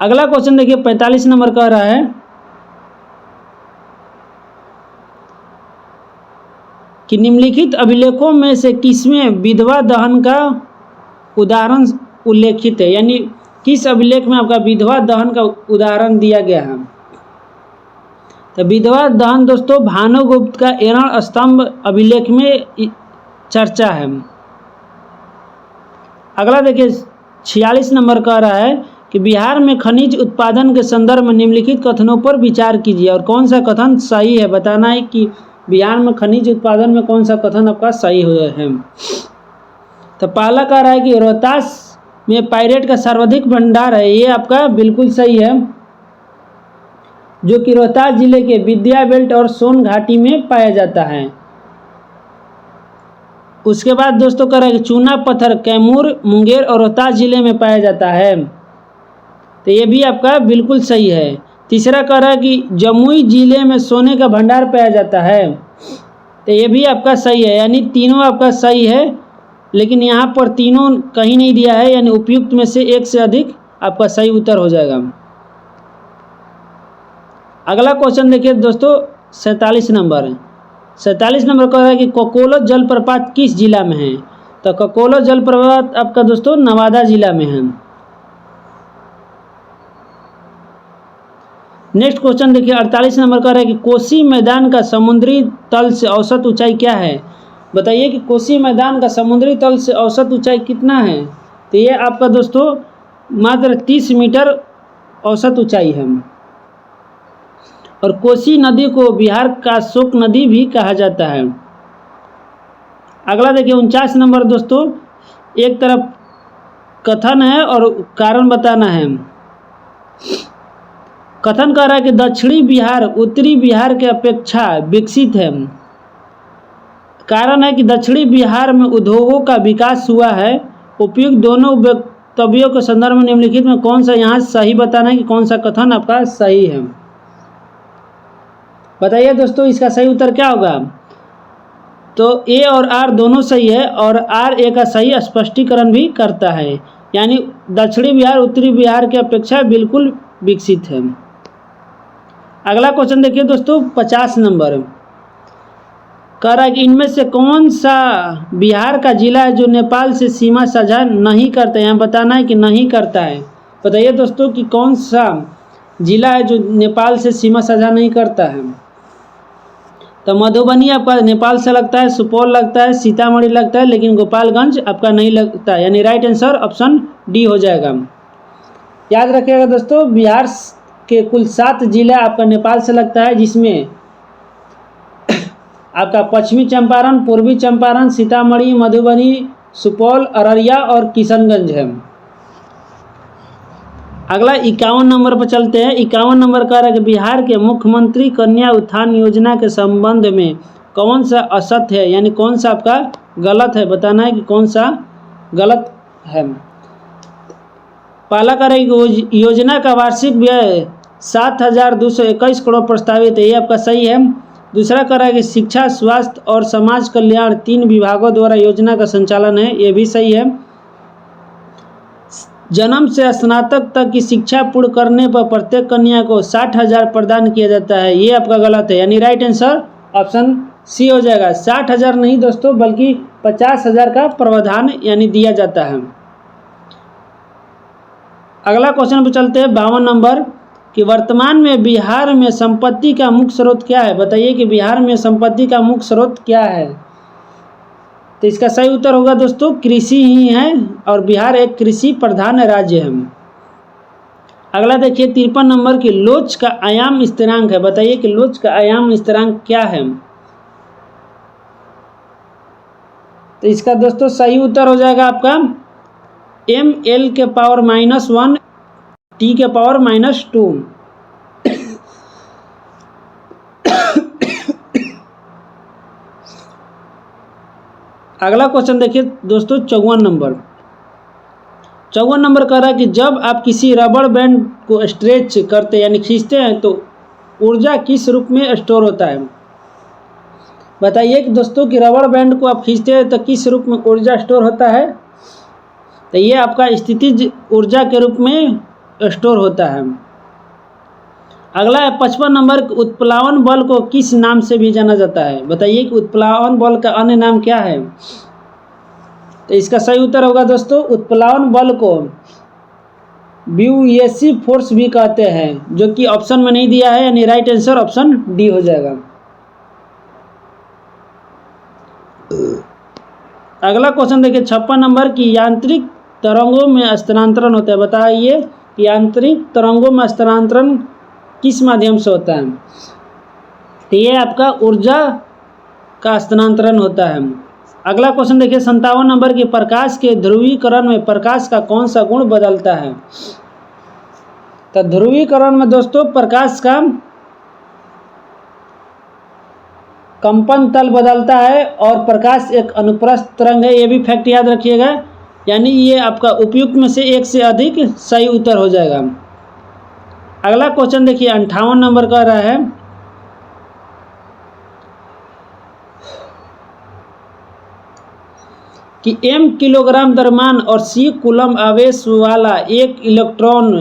अगला क्वेश्चन देखिए 45 नंबर कह रहा है कि निम्नलिखित अभिलेखों में से किसमें विधवा दहन का उदाहरण उल्लेखित है। यानी किस अभिलेख में आपका विधवा दहन का उदाहरण दिया गया है। तो विधवा दहन दोस्तों भानुगुप्त का एरण स्तंभ अभिलेख में चर्चा है। अगला देखिए 46 नंबर कह रहा है कि बिहार में खनिज उत्पादन के संदर्भ में निम्नलिखित कथनों पर विचार कीजिए और कौन सा कथन सही है। बताना है कि बिहार में खनिज उत्पादन में कौन सा कथन आपका सही है। तो पहला कह रहा है कि रोहतास में पायरेट का सर्वाधिक भंडार है। ये आपका बिल्कुल सही है, जो कि रोहतास जिले के विद्या बेल्ट और सोन घाटी में पाया जाता है। उसके बाद दोस्तों कह रहा है कि चूना पत्थर कैमूर, मुंगेर और रोहतास जिले में पाया जाता है। तो ये भी आपका बिल्कुल सही है। तीसरा कह रहा है कि जमुई जिले में सोने का भंडार पाया जाता है। तो ये भी आपका सही है, यानी तीनों आपका सही है, लेकिन यहाँ पर तीनों कहीं नहीं दिया है, यानी उपयुक्त में से एक से अधिक आपका सही उत्तर हो जाएगा। अगला क्वेश्चन देखिए दोस्तों 47 नंबर। 47 नंबर कह रहा है कि ककोलो जलप्रपात किस जिला में है। तो ककोलो जलप्रपात आपका दोस्तों नवादा जिला में है। नेक्स्ट क्वेश्चन देखिए 48 नंबर कह रहा है कि कोसी मैदान का समुद्री तल से औसत ऊंचाई क्या है। बताइए कि कोसी मैदान का समुद्री तल से औसत ऊंचाई कितना है। तो ये आपका दोस्तों मात्र 30 मीटर औसत ऊंचाई है। और कोसी नदी को बिहार का शोक नदी भी कहा जाता है। अगला देखिए 49 नंबर दोस्तों, एक तरफ कथन है और कारण बताना है। कथन कह रहा है कि दक्षिणी बिहार उत्तरी बिहार के अपेक्षा विकसित है। कारण है कि दक्षिणी बिहार में उद्योगों का विकास हुआ है। उपयुक्त दोनों वक्तव्यों के संदर्भ में निम्नलिखित में कौन सा यहाँ सही बताना है कि कौन सा कथन आपका सही है। बताइए दोस्तों इसका सही उत्तर क्या होगा। तो ए और आर दोनों सही है, और आर ए का सही स्पष्टीकरण भी करता है। यानी दक्षिणी बिहार उत्तरी बिहार की अपेक्षा बिल्कुल विकसित है। अगला क्वेश्चन देखिए दोस्तों 50 नंबर कह रहा है कि इनमें से कौन सा बिहार का जिला है जो नेपाल से सीमा साझा नहीं करता है। यहाँ बताना है कि नहीं करता है। बताइए दोस्तों कि कौन सा जिला है जो नेपाल से सीमा साझा नहीं करता है। तो मधुबनी आपका नेपाल से लगता है, सुपौल लगता है, सीतामढ़ी लगता है, लेकिन गोपालगंज आपका नहीं लगता है। यानी राइट आंसर ऑप्शन डी हो जाएगा। याद रखिएगा दोस्तों बिहार के कुल 7 जिला आपका नेपाल से लगता है, जिसमें आपका पश्चिमी चंपारण, पूर्वी चंपारण, सीतामढ़ी, मधुबनी, सुपौल, अररिया और किशनगंज है। अगला 51 नंबर पर चलते हैं। 51 नंबर कह रहा है कि बिहार के मुख्यमंत्री कन्या उत्थान योजना के संबंध में कौन सा असत्य है, यानी कौन सा आपका गलत है। बताना है कि कौन सा गलत है। पहला कह रहा है कि योजना का वार्षिक व्यय 7,221 करोड़ प्रस्तावित है। ये आपका सही है। दूसरा कह रहा है कि शिक्षा, स्वास्थ्य और समाज कल्याण 3 विभागों द्वारा योजना का संचालन है। ये भी सही है। जन्म से स्नातक तक की शिक्षा पूर्ण करने पर प्रत्येक कन्या को 60,000 प्रदान किया जाता है। ये आपका गलत है, यानी राइट आंसर ऑप्शन सी हो जाएगा। 60,000 नहीं दोस्तों, बल्कि 50,000 का प्रावधान यानी दिया जाता है। अगला क्वेश्चन पर चलते हैं 52 नंबर कि वर्तमान में बिहार में संपत्ति का मुख्य स्रोत क्या है। बताइए कि बिहार में संपत्ति का मुख्य स्रोत क्या है। तो इसका सही उत्तर होगा दोस्तों कृषि ही है, और बिहार एक कृषि प्रधान राज्य है। अगला देखिए 53 नंबर की लोच का आयाम स्थिरांक है। बताइए कि लोच का आयाम स्थिरांक क्या है। तो इसका दोस्तों सही उत्तर हो जाएगा आपका ml के पावर -1 t के पावर -2। अगला क्वेश्चन देखिए दोस्तों 54 नंबर 54 नंबर कह रहा है कि जब आप किसी रबड़ बैंड को स्ट्रेच करते यानी खींचते हैं तो ऊर्जा किस रूप में स्टोर होता है। बताइए कि दोस्तों कि रबड़ बैंड को आप खींचते हैं तो किस रूप में ऊर्जा स्टोर होता है। तो ये आपका स्थितिज ऊर्जा के रूप में स्टोर होता है। अगला है 55 नंबर, उत्प्लावन बल को किस नाम से भी जाना जाता है। बताइए कि उत्प्लावन बल का अन्य नाम क्या है। तो इसका सही उत्तर होगा दोस्तों, उत्प्लावन बल को ब्यूयेसी फोर्स भी कहते हैं, जो कि ऑप्शन में नहीं दिया है, यानी राइट आंसर ऑप्शन डी हो जाएगा। अगला क्वेश्चन देखिए 56 नंबर की यांत्रिक तरंगों में स्थानांतरण होता है। बताइए यांत्रिक तरंगों में स्थानांतरण किस माध्यम से होता है। तो ये आपका ऊर्जा का स्थानांतरण होता है। अगला क्वेश्चन देखिए 57 नंबर के प्रकाश के ध्रुवीकरण में प्रकाश का कौन सा गुण बदलता है। तो ध्रुवीकरण में दोस्तों प्रकाश का कंपन तल बदलता है और प्रकाश एक अनुप्रस्थ तरंग है, ये भी फैक्ट याद रखिएगा। यानी ये आपका उपयुक्त में से एक से अधिक सही उत्तर हो जाएगा। अगला क्वेश्चन देखिए 58 नंबर का रहा है कि m किलोग्राम द्रव्यमान और c कूलम आवेश वाला एक इलेक्ट्रॉन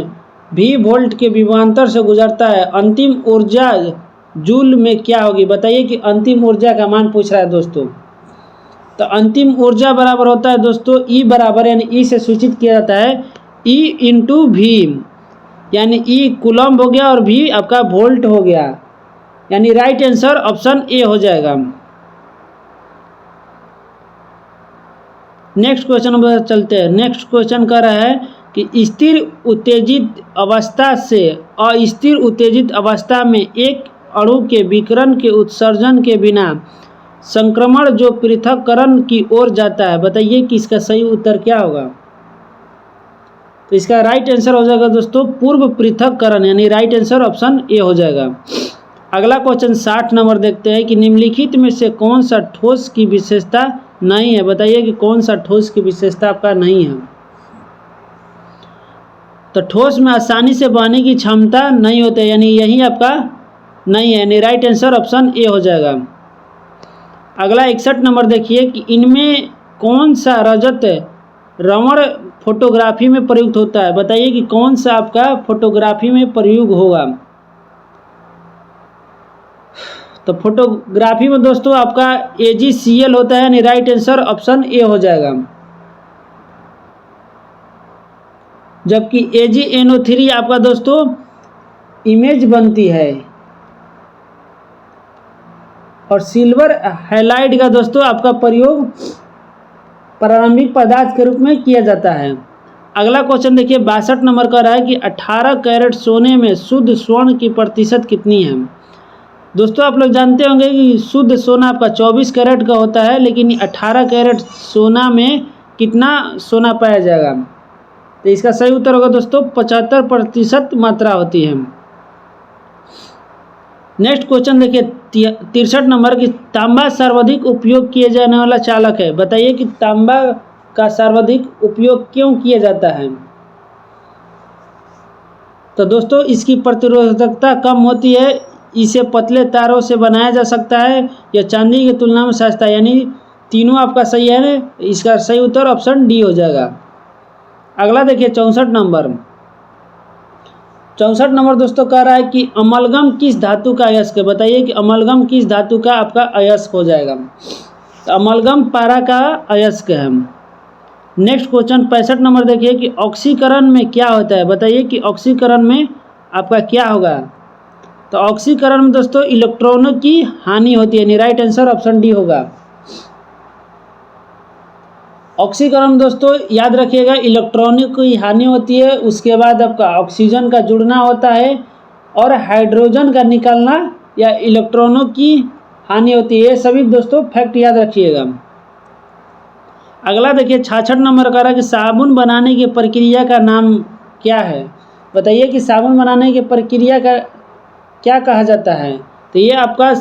v वोल्ट के विभवांतर से गुजरता है, अंतिम ऊर्जा जूल में क्या होगी। बताइए कि अंतिम ऊर्जा का मान पूछ रहा है दोस्तों। तो अंतिम ऊर्जा बराबर होता है दोस्तों E बराबर, यानी E से सूचित किया जाता है E इंटू वी, यानी E कूलम हो गया और V आपका वोल्ट हो गया, यानी राइट आंसर ऑप्शन ए हो जाएगा। नेक्स्ट क्वेश्चन पर चलते हैं। नेक्स्ट क्वेश्चन कह रहा है कि स्थिर उत्तेजित अवस्था से अस्थिर उत्तेजित अवस्था में एक अणु के विकिरण के उत्सर्जन के बिना संक्रमण जो पृथक्करण की ओर जाता है। बताइए कि इसका सही उत्तर क्या होगा। तो इसका राइट आंसर हो जाएगा दोस्तों पूर्व पृथक्करण, यानी राइट आंसर ऑप्शन ए हो जाएगा। अगला क्वेश्चन 60 नंबर देखते हैं कि निम्नलिखित में से कौन सा ठोस की विशेषता नहीं है। बताइए कि कौन सा ठोस की विशेषता आपका नहीं है। तो ठोस में आसानी से बहने की क्षमता नहीं होती है, यानी यही आपका नहीं है, यानी राइट आंसर ऑप्शन ए हो जाएगा। अगला 61 नंबर देखिए कि इनमें कौन सा रजत रमण फोटोग्राफी में प्रयुक्त होता है। बताइए कि कौन सा आपका फोटोग्राफी में प्रयोग होगा। तो फोटोग्राफी में दोस्तों आपका AgCl होता है, यानी राइट आंसर ऑप्शन ए हो जाएगा। जबकि AgNO3 आपका दोस्तों इमेज बनती है और सिल्वर हैलाइड का दोस्तों आपका प्रयोग प्रारंभिक पदार्थ के रूप में किया जाता है। अगला क्वेश्चन देखिए 62 नंबर का रहा है कि 18 कैरेट सोने में शुद्ध स्वर्ण की प्रतिशत कितनी है। दोस्तों आप लोग जानते होंगे कि शुद्ध सोना आपका 24 कैरेट का होता है, लेकिन 18 कैरेट सोना में कितना सोना पाया जाएगा। तो इसका सही उत्तर होगा दोस्तों 75% मात्रा होती है। नेक्स्ट क्वेश्चन देखिए 63 नंबर की तांबा सर्वाधिक उपयोग किए जाने वाला चालक है। बताइए कि तांबा का सर्वाधिक उपयोग क्यों किया जाता है। तो दोस्तों इसकी प्रतिरोधकता कम होती है, इसे पतले तारों से बनाया जा सकता है, या चांदी की तुलना में सस्ता है, यानी तीनों आपका सही है। इसका सही उत्तर ऑप्शन डी हो जाएगा। अगला देखिए 64 नंबर। 64 नंबर दोस्तों कह रहा है कि अमलगम किस धातु का अयस्क है। बताइए कि अमलगम किस धातु का आपका अयस्क हो जाएगा। तो अमलगम पारा का अयस्क है। नेक्स्ट क्वेश्चन 65 नंबर देखिए कि ऑक्सीकरण में क्या होता है। बताइए कि ऑक्सीकरण में आपका क्या होगा। तो ऑक्सीकरण में दोस्तों इलेक्ट्रॉनों की हानि होती है, यानी राइट आंसर ऑप्शन डी होगा। ऑक्सीकरण दोस्तों याद रखिएगा इलेक्ट्रॉनों की हानि होती है, उसके बाद आपका ऑक्सीजन का जुड़ना होता है और हाइड्रोजन का निकलना या इलेक्ट्रॉनों की हानि होती है। ये सभी दोस्तों फैक्ट याद रखिएगा। अगला देखिए 66 नंबर का रहा कि साबुन बनाने की प्रक्रिया का नाम क्या है। बताइए कि साबुन बनाने की प्रक्रिया का क्या कहा जाता है। तो ये आपका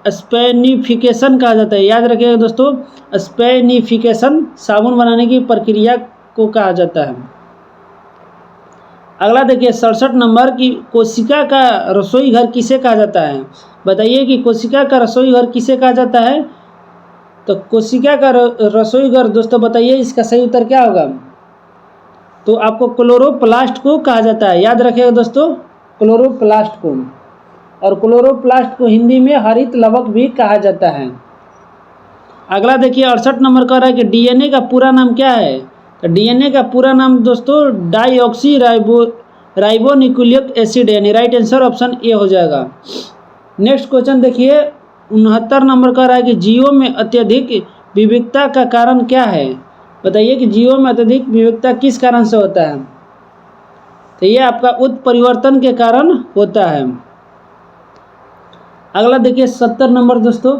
स्पेनिफिकेशन कहा जाता है। याद रखिएगा दोस्तों स्पेनिफिकेशन साबुन बनाने की प्रक्रिया को कहा जाता है। अगला देखिए 67 नंबर की कोशिका का रसोई घर किसे कहा जाता है? बताइए कि कोशिका का रसोई घर किसे कहा जाता है? तो कोशिका का रसोई घर दोस्तों बताइए इसका सही उत्तर क्या होगा? तो आपको क्लोरोप्लास्ट को कहा जाता है, याद रखिएगा दोस्तों, क्लोरोप्लास्ट को। और क्लोरोप्लास्ट को हिंदी में हरित लवक भी कहा जाता है। अगला देखिए 68 नंबर कह रहा है कि डीएनए का पूरा नाम क्या है? तो डीएनए का पूरा नाम दोस्तों डाईऑक्सी राइबोन्यूक्लिक एसिड, यानी राइट आंसर ऑप्शन ए हो जाएगा। नेक्स्ट क्वेश्चन देखिए 69 नंबर कह रहा है कि जीवों में अत्यधिक विविधता का कारण क्या है? बताइए कि जीवों में अत्यधिक विविधता किस कारण से होता है? तो ये आपका उत्परिवर्तन के कारण होता है। अगला देखिए 70 नंबर दोस्तों,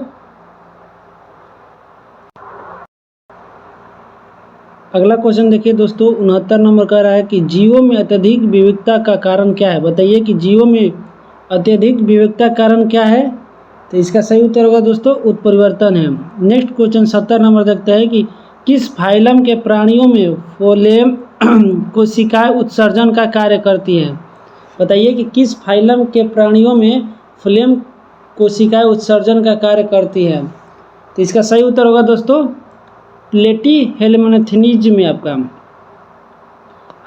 अगला क्वेश्चन देखिए दोस्तों 69 नंबर कह रहा है कि जीवों में अत्यधिक विविधता का कारण क्या है? बताइए कि जीवों में अत्यधिक विविधता कारण क्या है? तो इसका सही उत्तर होगा दोस्तों उत्परिवर्तन है। नेक्स्ट क्वेश्चन 70 नंबर देखते हैं कि किस फाइलम के प्राणियों में फ्लोएम कोशिकाएं उत्सर्जन का कार्य करती हैं? बताइए कि किस फाइलम के प्राणियों में फ्लोएम कोशिकाएं उत्सर्जन का कार्य करती हैं? तो इसका सही उत्तर होगा दोस्तों प्लेटीहेल्मिन्थेसिस में आपका।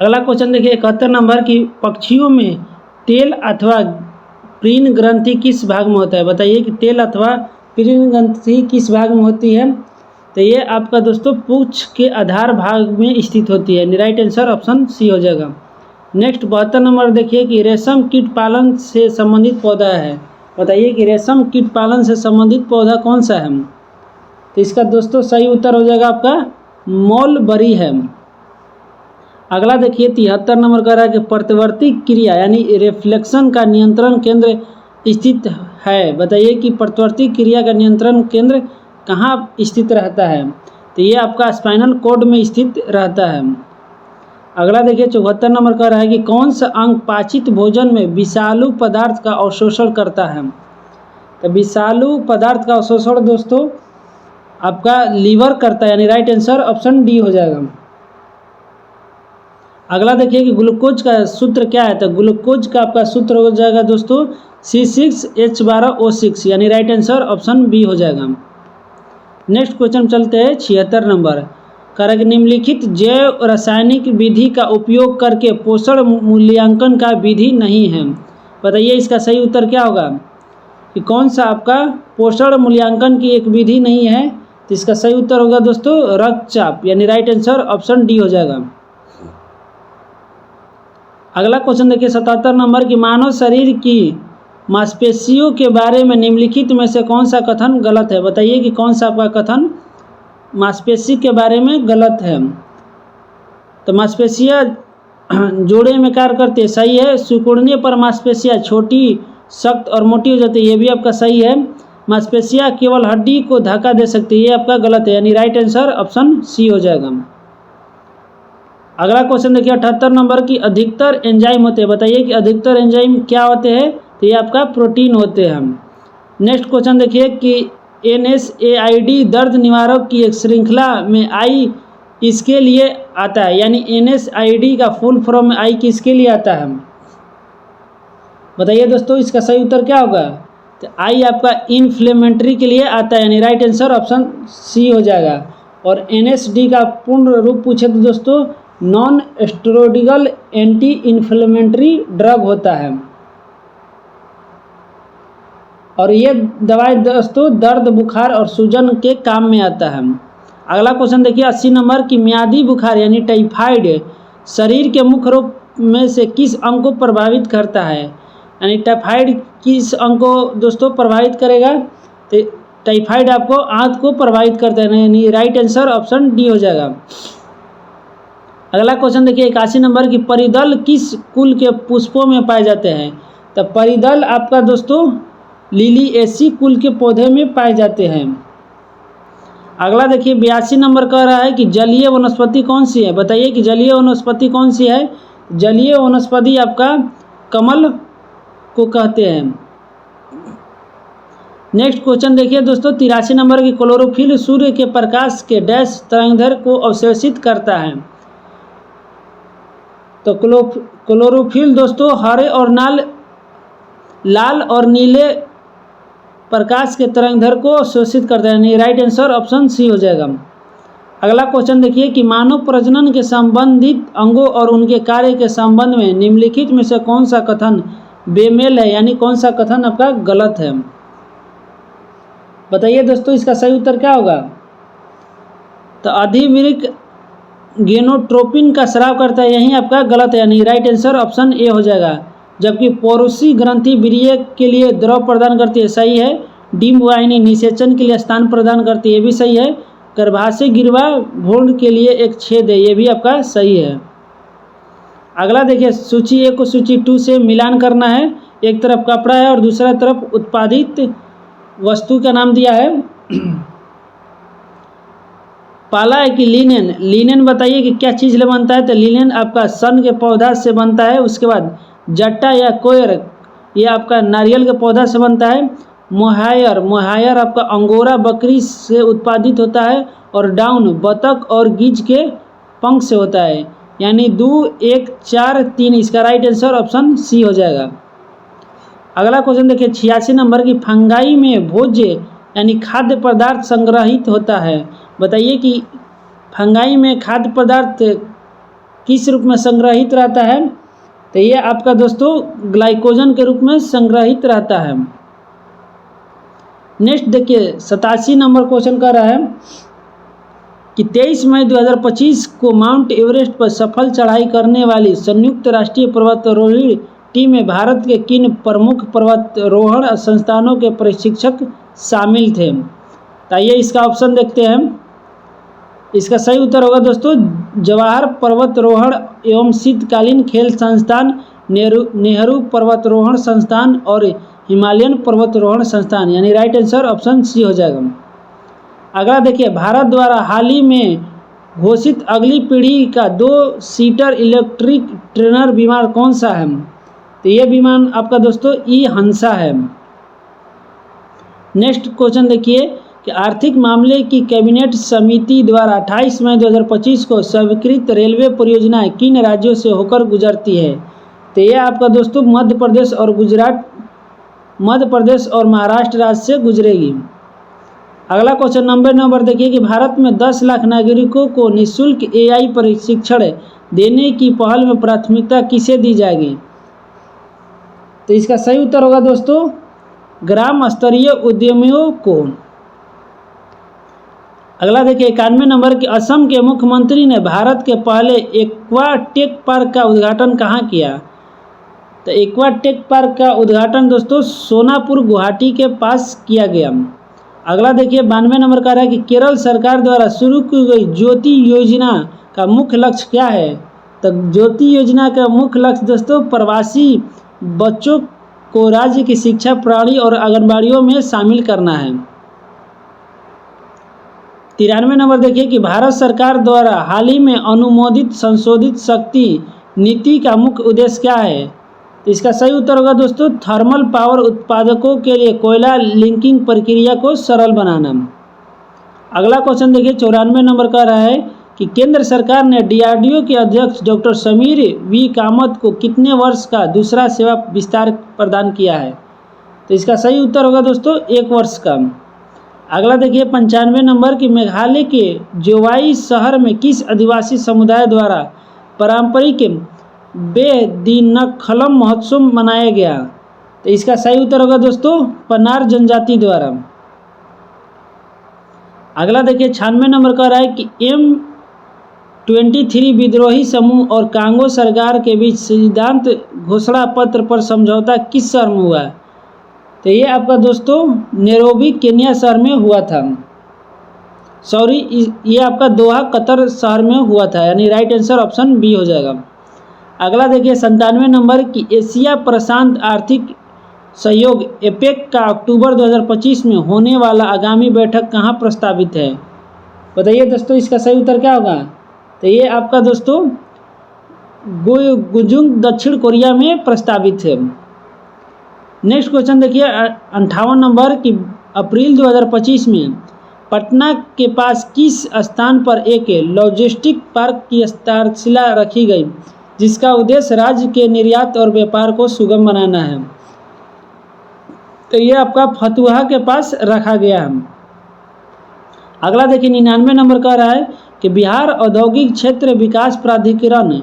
अगला क्वेश्चन देखिए 71 नंबर की पक्षियों में तेल अथवा प्रीण ग्रंथि किस भाग में होता है? बताइए कि तेल अथवा प्रीण ग्रंथि किस भाग में होती है? तो ये आपका दोस्तों पूंछ के आधार भाग में स्थित होती है, राइट आंसर ऑप्शन सी हो जाएगा। नेक्स्ट 72 नंबर देखिए कि रेशम कीट पालन से संबंधित पौधा है। बताइए कि रेशम कीट पालन से संबंधित पौधा कौन सा है? तो इसका दोस्तों सही उत्तर हो जाएगा आपका मॉलबरी है। अगला देखिए 73 नंबर कह रहा है कि प्रतिवर्ती क्रिया यानी रिफ्लेक्शन का नियंत्रण केंद्र स्थित है। बताइए कि प्रतिवर्ती क्रिया का नियंत्रण केंद्र कहाँ स्थित रहता है? तो ये आपका स्पाइनल कॉर्ड में स्थित रहता है। अगला देखिए 74 नंबर कह रहा है कि कौन सा अंग पाचित भोजन में विषालु पदार्थ का अवशोषण करता है? तो विषालु पदार्थ का अवशोषण दोस्तों आपका लीवर करता है, यानी राइट आंसर ऑप्शन डी हो जाएगा। अगला देखिए कि ग्लूकोज का सूत्र क्या है? तो ग्लूकोज का आपका सूत्र हो जाएगा दोस्तों C6H12O6, यानी राइट आंसर ऑप्शन बी हो जाएगा। नेक्स्ट क्वेश्चन चलते हैं 76 नंबर कह रहा है कि निम्नलिखित जैव रासायनिक विधि का उपयोग करके पोषण मूल्यांकन का विधि नहीं है। बताइए इसका सही उत्तर क्या होगा कि कौन सा आपका पोषण मूल्यांकन की एक विधि नहीं है? तो इसका सही उत्तर होगा दोस्तों रक्तचाप, यानी राइट आंसर ऑप्शन डी हो जाएगा। अगला क्वेश्चन देखिए 77 नंबर की मानव शरीर की मांसपेशियों के बारे में निम्नलिखित में से कौन सा कथन गलत है? बताइए कि कौन सा आपका कथन मांसपेशी के बारे में गलत है? तो मांसपेशियाँ जोड़े में कार्य करती है, सही है। सिकुड़ने पर मांसपेशियाँ छोटी सख्त और मोटी हो जाती है, ये भी आपका सही है। मांसपेशियाँ केवल हड्डी को धक्का दे सकती है, ये आपका गलत है, यानी राइट आंसर ऑप्शन सी हो जाएगा। अगला क्वेश्चन देखिए 78 नंबर की अधिकतर एंजाइम होते हैं। बताइए कि अधिकतर एंजाइम क्या होते हैं? तो ये आपका प्रोटीन होते हैं। नेक्स्ट क्वेश्चन देखिए कि NSAID दर्द निवारक की एक श्रृंखला में आई इसके लिए आता है, यानी NSAID का फुल फॉर्म में आई किसके लिए आता है? बताइए दोस्तों इसका सही उत्तर क्या होगा? तो आई आपका इन्फ्लेमेटरी के लिए आता है, यानी राइट आंसर ऑप्शन सी हो जाएगा। और NSD का पूर्ण रूप पूछे तो दोस्तों non steroidal anti inflammatory drug होता है। और ये दवाई दोस्तों दर्द बुखार और सूजन के काम में आता है। अगला क्वेश्चन देखिए 80 नंबर की मियादी बुखार यानी टाइफाइड शरीर के मुख्य रूप में से किस अंग को प्रभावित करता है? यानी टाइफाइड किस अंग को दोस्तों प्रभावित करेगा? तो टाइफाइड आपको आंत को प्रभावित करता है, यानी राइट आंसर ऑप्शन डी हो जाएगा। अगला क्वेश्चन देखिए 81 नंबर की परिदल किस कुल के पुष्पों में पाए जाते हैं? तो परिदल आपका दोस्तों लिलिएसी कुल के पौधे में पाए जाते हैं। अगला देखिए 82 नंबर कह रहा है कि जलीय वनस्पति कौन सी है? बताइए कि जलीय वनस्पति कौन सी है? जलीय वनस्पति आपका कमल को कहते हैं। नेक्स्ट क्वेश्चन देखिए दोस्तों 83 नंबर की क्लोरोफिल सूर्य के प्रकाश के डैश तरंगदैर्घ्य को अवशोषित करता है। तो क्लोरोफिल दोस्तों हरे और लाल और नीले प्रकाश के तरंगधर को शोषित करता है, यानी राइट आंसर ऑप्शन सी हो जाएगा। अगला क्वेश्चन देखिए कि मानव प्रजनन के संबंधित अंगों और उनके कार्य के संबंध में निम्नलिखित में से कौन सा कथन बेमेल है, यानी कौन सा कथन आपका गलत है। बताइए दोस्तों इसका सही उत्तर क्या होगा। तो अधिवृक्क गेनोट्रोपिन का स्राव करता है, यही आपका गलत है, यानी राइट आंसर ऑप्शन ए हो जाएगा। जबकि पौरुषी ग्रंथि वीर्य के लिए द्रव प्रदान करती है, सही है। डिम्ब वाहिनी निषेचन के लिए स्थान प्रदान करती है, ये भी सही है। गर्भाशय गिरवा भ्रूण के लिए एक छेद है, ये भी आपका सही है। अगला देखिए सूची 1 को सूची 2 से मिलान करना है। एक तरफ कपड़ा है और दूसरा तरफ उत्पादित वस्तु का नाम दिया है। पहला है कि लिनेन बताइए कि क्या चीज़ से बनता है। तो लिनेन आपका सन के पौधा से बनता है। उसके बाद जट्टा या कोयर ये आपका नारियल के पौधा से बनता है। मोहायर आपका अंगोरा बकरी से उत्पादित होता है। और डाउन बतख और गिज के पंख से होता है, यानी 2 1 4 3 इसका राइट आंसर ऑप्शन सी हो जाएगा। अगला क्वेश्चन देखिए 86 नंबर की फंगाई में भोज्य यानी खाद्य पदार्थ संग्रहित होता है। बताइए कि फंगाई में खाद्य पदार्थ किस रूप में संग्रहित रहता है। तो ये आपका दोस्तों ग्लाइकोजन के रूप में संग्रहित रहता है। नेक्स्ट देखिए 87 नंबर क्वेश्चन कर रहा है कि 23 मई 2025 को माउंट एवरेस्ट पर सफल चढ़ाई करने वाली संयुक्त राष्ट्रीय पर्वतारोही टीम में भारत के किन प्रमुख पर्वतारोहण संस्थानों के प्रशिक्षक शामिल थे। आइए इसका ऑप्शन देखते हैं। इसका सही उत्तर होगा दोस्तों जवाहर पर्वतारोहण एवं शीतकालीन खेल संस्थान, नेहरू पर्वतारोहण संस्थान और हिमालयन पर्वतारोहण संस्थान, यानी राइट आंसर ऑप्शन सी हो जाएगा। अगला देखिए भारत द्वारा हाल ही में घोषित अगली पीढ़ी का 2 सीटर इलेक्ट्रिक ट्रेनर विमान कौन सा है। तो ये विमान आपका दोस्तों ई हंसा है। नेक्स्ट क्वेश्चन देखिए कि आर्थिक मामले की कैबिनेट समिति द्वारा 28 मई 2025 को स्वीकृत रेलवे परियोजनाएं किन राज्यों से होकर गुजरती है। तो ये आपका दोस्तों मध्य प्रदेश और महाराष्ट्र राज्य से गुजरेगी। अगला क्वेश्चन नंबर देखिए कि भारत में 10 लाख नागरिकों को निःशुल्क AI प्रशिक्षण देने की पहल में प्राथमिकता किसे दी जाएगी। तो इसका सही उत्तर होगा दोस्तों ग्राम स्तरीय उद्यमियों को। अगला देखिए 91 नंबर के असम के मुख्यमंत्री ने भारत के पहले एक्वा टेक पार्क का उद्घाटन कहाँ किया। तो एक्वा टेक पार्क का उद्घाटन दोस्तों सोनापुर गुवाहाटी के पास किया गया। अगला देखिए 92 नंबर का रहा है कि केरल सरकार द्वारा शुरू की गई ज्योति योजना का मुख्य लक्ष्य क्या है। तो ज्योति योजना का मुख्य लक्ष्य दोस्तों प्रवासी बच्चों को राज्य की शिक्षा प्रणाली और आंगनबाड़ियों में शामिल करना है। 93 नंबर देखिए कि भारत सरकार द्वारा हाल ही में अनुमोदित संशोधित शक्ति नीति का मुख्य उद्देश्य क्या है। तो इसका सही उत्तर होगा दोस्तों थर्मल पावर उत्पादकों के लिए कोयला लिंकिंग प्रक्रिया को सरल बनाना। अगला क्वेश्चन देखिए 94 नंबर का रहा है कि केंद्र सरकार ने DRDO के अध्यक्ष डॉक्टर समीर वी कामत को कितने वर्ष का दूसरा सेवा विस्तार प्रदान किया है। तो इसका सही उत्तर होगा दोस्तों 1 वर्ष का। अगला देखिए 95 नंबर की मेघालय के जोवाई शहर में किस आदिवासी समुदाय द्वारा पारंपरिक बेदिनखलम महोत्सव मनाया गया। तो इसका सही उत्तर होगा दोस्तों पनार जनजाति द्वारा। अगला देखिए 96 नंबर का रहा है कि M23 विद्रोही समूह और कांगो सरकार के बीच सिद्धांत घोषणा पत्र पर समझौता किस शहर में हुआ। तो ये आपका दोस्तों नैरोबी केन्या शहर में हुआ था। ये आपका दोहा कतर शहर में हुआ था, यानी राइट आंसर ऑप्शन बी हो जाएगा। अगला देखिए 97 नंबर की एशिया प्रशांत आर्थिक सहयोग एपेक का अक्टूबर 2025 में होने वाला आगामी बैठक कहाँ प्रस्तावित है। बताइए दोस्तों इसका सही उत्तर क्या होगा। तो ये आपका दोस्तों गुजुंग दक्षिण कोरिया में प्रस्तावित है। नेक्स्ट क्वेश्चन देखिए 58 नंबर की अप्रैल 2025 में पटना के पास किस स्थान पर एक लॉजिस्टिक पार्क की आधारशिला रखी गई। जिसका उद्देश्य राज्य के निर्यात और व्यापार को सुगम बनाना है। तो ये आपका फतुहा के पास रखा गया है। अगला देखिए 99 नंबर कह रहा है कि बिहार औद्योगिक क्षेत्र विकास प्राधिकरण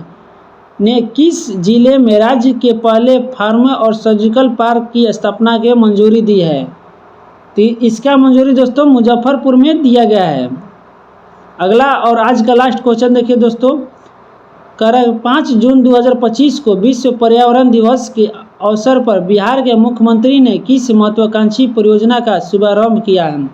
ने किस जिले में राज्य के पहले फार्मा और सर्जिकल पार्क की स्थापना के मंजूरी दी है। तो इसका मंजूरी दोस्तों मुजफ्फरपुर में दिया गया है। अगला और आज का लास्ट क्वेश्चन देखिए दोस्तों, कह रहा है 5 जून 2025 को विश्व पर्यावरण दिवस के अवसर पर बिहार के मुख्यमंत्री ने किस महत्वाकांक्षी परियोजना का शुभारंभ किया है।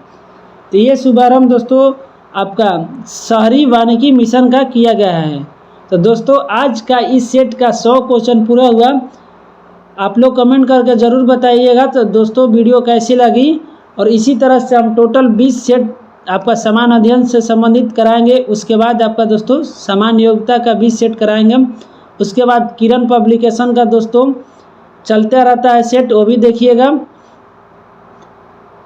तो ये शुभारंभ दोस्तों आपका शहरी वानिकी मिशन का किया गया है। तो दोस्तों आज का इस सेट का 100 क्वेश्चन पूरा हुआ। आप लोग कमेंट करके ज़रूर बताइएगा तो दोस्तों वीडियो कैसी लगी, और इसी तरह से हम टोटल 20 सेट आपका समान अध्ययन से संबंधित कराएंगे। उसके बाद आपका दोस्तों समान योग्यता का 20 सेट कराएंगे। उसके बाद किरण पब्लिकेशन का दोस्तों चलता रहता है सेट, वो भी देखिएगा।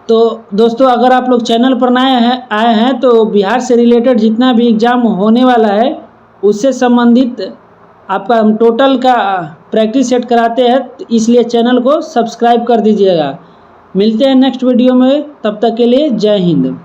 तो दोस्तों अगर आप लोग चैनल पर आए हैं तो बिहार से रिलेटेड जितना भी एग्ज़ाम होने वाला है उससे संबंधित आपका हम टोटल का प्रैक्टिस सेट कराते हैं, तो इसलिए चैनल को सब्सक्राइब कर दीजिएगा। मिलते हैं नेक्स्ट वीडियो में, तब तक के लिए जय हिंद।